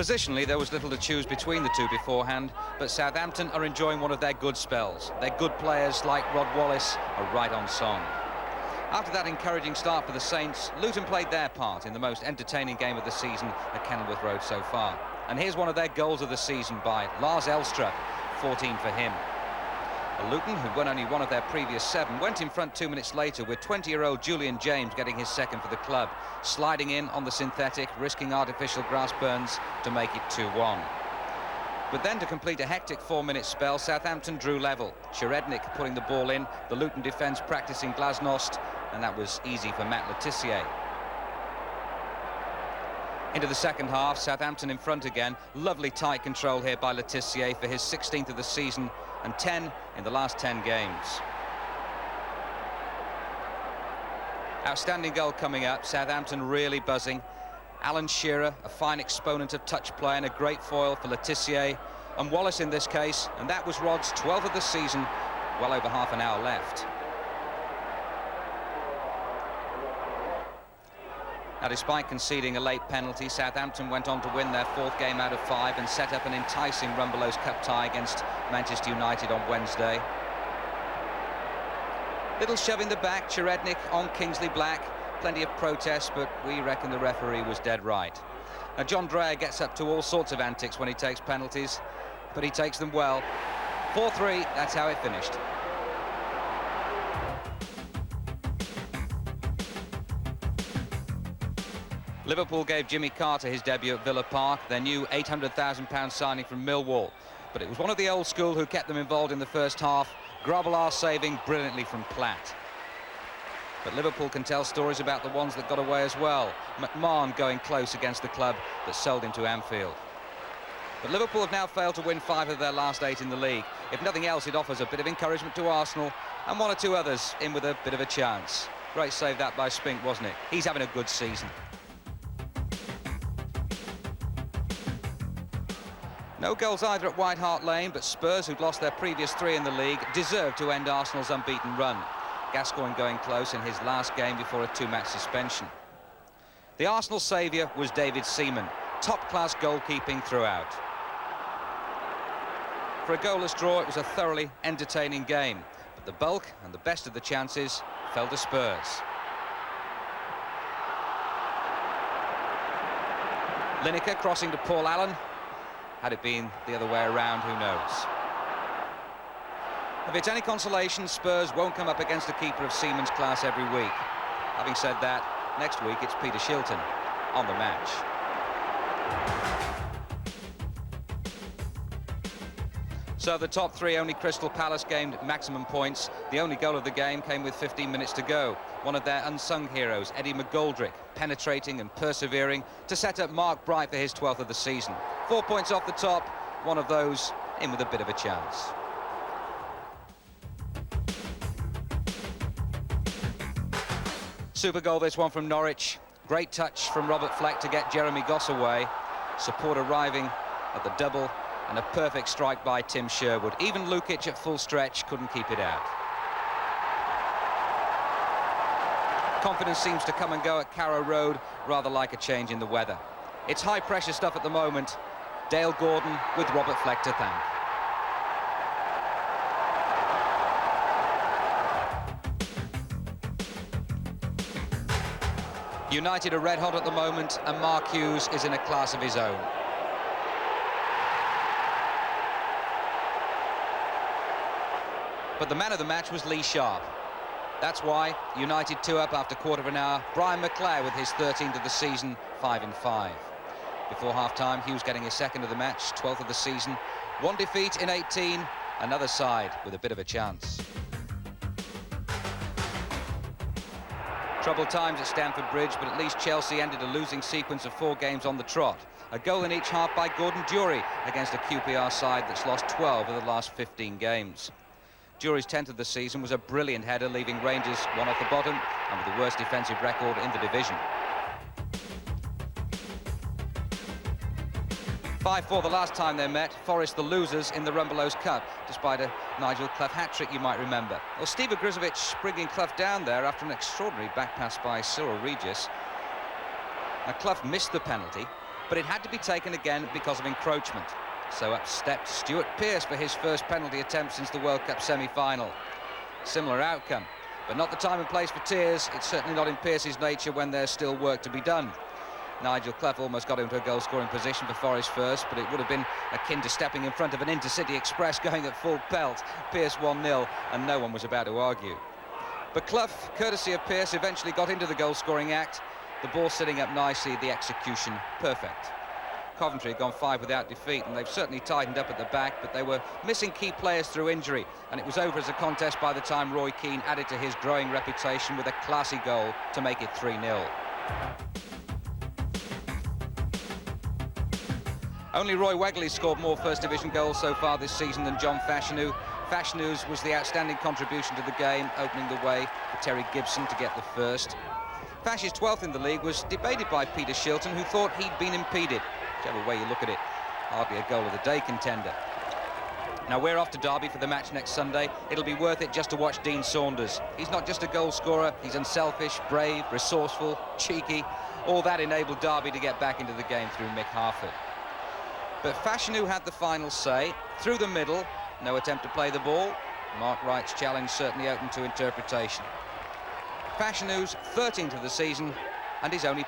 Positionally, there was little to choose between the two beforehand, but Southampton are enjoying one of their good spells. Their good players, like Rod Wallace, are right on song. After that encouraging start for the Saints, Luton played their part in the most entertaining game of the season at Kenilworth Road so far. And here's one of their goals of the season by Lars Elstra, 14 for him. Luton, who'd won only one of their previous 7, went in front 2 minutes later with 20-year-old Julian James getting his second for the club, sliding in on the synthetic, risking artificial grass burns to make it 2-1. But then, to complete a hectic 4-minute spell, Southampton drew level. Cherednik putting the ball in, the Luton defence practising glasnost, and that was easy for Matt Le Tissier. Into the second half, Southampton in front again. Lovely tight control here by Le Tissier for his 16th of the season and 10 in the last 10 games. Outstanding goal coming up, Southampton really buzzing. Alan Shearer, a fine exponent of touch play and a great foil for Le Tissier, and Wallace in this case, and that was Rod's 12th of the season, well over half an hour left. Now, despite conceding a late penalty, Southampton went on to win their 4th game out of 5 and set up an enticing Rumbelows Cup tie against Manchester United on Wednesday. Little shove in the back, Cherednik on Kingsley Black. Plenty of protests, but we reckon the referee was dead right. Now, John Dreyer gets up to all sorts of antics when he takes penalties, but he takes them well. 4-3, that's how it finished. Liverpool gave Jimmy Carter his debut at Villa Park, their new £800,000 signing from Millwall. But it was one of the old school who kept them involved in the first half, Grobbelaar saving brilliantly from Platt. But Liverpool can tell stories about the ones that got away as well. McMahon going close against the club that sold him to Anfield. But Liverpool have now failed to win 5 of their last 8 in the league. If nothing else, it offers a bit of encouragement to Arsenal and 1 or 2 others in with a bit of a chance. Great save that by Spink, wasn't it? He's having a good season. No goals either at White Hart Lane, but Spurs, who'd lost their previous 3 in the league, deserved to end Arsenal's unbeaten run. Gascoigne going close in his last game before a 2-match suspension. The Arsenal saviour was David Seaman. Top-class goalkeeping throughout. For a goalless draw, it was a thoroughly entertaining game, but the bulk and the best of the chances fell to Spurs. Lineker crossing to Paul Allen. Had it been the other way around, who knows? If it's any consolation, Spurs won't come up against a keeper of Seaman's class every week. Having said that, next week it's Peter Shilton on the match. So the top 3 only Crystal Palace gained maximum points. The only goal of the game came with 15 minutes to go. One of their unsung heroes, Eddie McGoldrick, penetrating and persevering to set up Mark Bright for his 12th of the season. 4 points off the top, one of those in with a bit of a chance. Super goal, this one from Norwich. Great touch from Robert Fleck to get Jeremy Goss away. Support arriving at the double, and a perfect strike by Tim Sherwood. Even Lukic at full stretch couldn't keep it out. Confidence seems to come and go at Carrow Road, rather like a change in the weather. It's high-pressure stuff at the moment. Dale Gordon with Robert Fleck to thank. United are red hot at the moment, and Mark Hughes is in a class of his own. But the man of the match was Lee Sharp. That's why United 2 up after quarter of an hour. Brian McClare with his 13th of the season, 5 in 5. Before half-time, Hughes getting his 2nd of the match, 12th of the season. 1 defeat in 18, another side with a bit of a chance. Troubled times at Stamford Bridge, but at least Chelsea ended a losing sequence of 4 games on the trot. A goal in each half by Gordon Durie against a QPR side that's lost 12 of the last 15 games. Durie's 10th of the season was a brilliant header, leaving Rangers 1 off the bottom and with the worst defensive record in the division. 5-4 the last time they met. Forest the losers in the Rumbelows Cup, despite a Nigel Clough hat-trick, you might remember. Well, Steve Ogrizovic bringing Clough down there after an extraordinary back pass by Cyril Regis. Now, Clough missed the penalty, but it had to be taken again because of encroachment. So up stepped Stuart Pearce for his first penalty attempt since the World Cup semi-final. Similar outcome, but not the time and place for tears. It's certainly not in Pearce's nature when there's still work to be done. Nigel Clough almost got into a goal-scoring position for Forest first, but it would have been akin to stepping in front of an Intercity Express going at full pelt. Pearce 1-0, and no one was about to argue. But Clough, courtesy of Pearce, eventually got into the goal-scoring act. The ball sitting up nicely, the execution perfect. Coventry had gone 5 without defeat, and they've certainly tightened up at the back, but they were missing key players through injury, and it was over as a contest by the time Roy Keane added to his growing reputation with a classy goal to make it 3-0. Only Roy Wegley scored more First Division goals so far this season than John Fashanu. Fashanu's was the outstanding contribution to the game, opening the way for Terry Gibson to get the first. Fash's 12th in the league was debated by Peter Shilton, who thought he'd been impeded. Whichever way you look at it, hardly a goal of the day contender. Now we're off to Derby for the match next Sunday. It'll be worth it just to watch Dean Saunders. He's not just a goal scorer, he's unselfish, brave, resourceful, cheeky. All that enabled Derby to get back into the game through Mick Harford. But Fashanu had the final say. Through the middle, no attempt to play the ball. Mark Wright's challenge certainly open to interpretation. Fashanu's 13th of the season and his only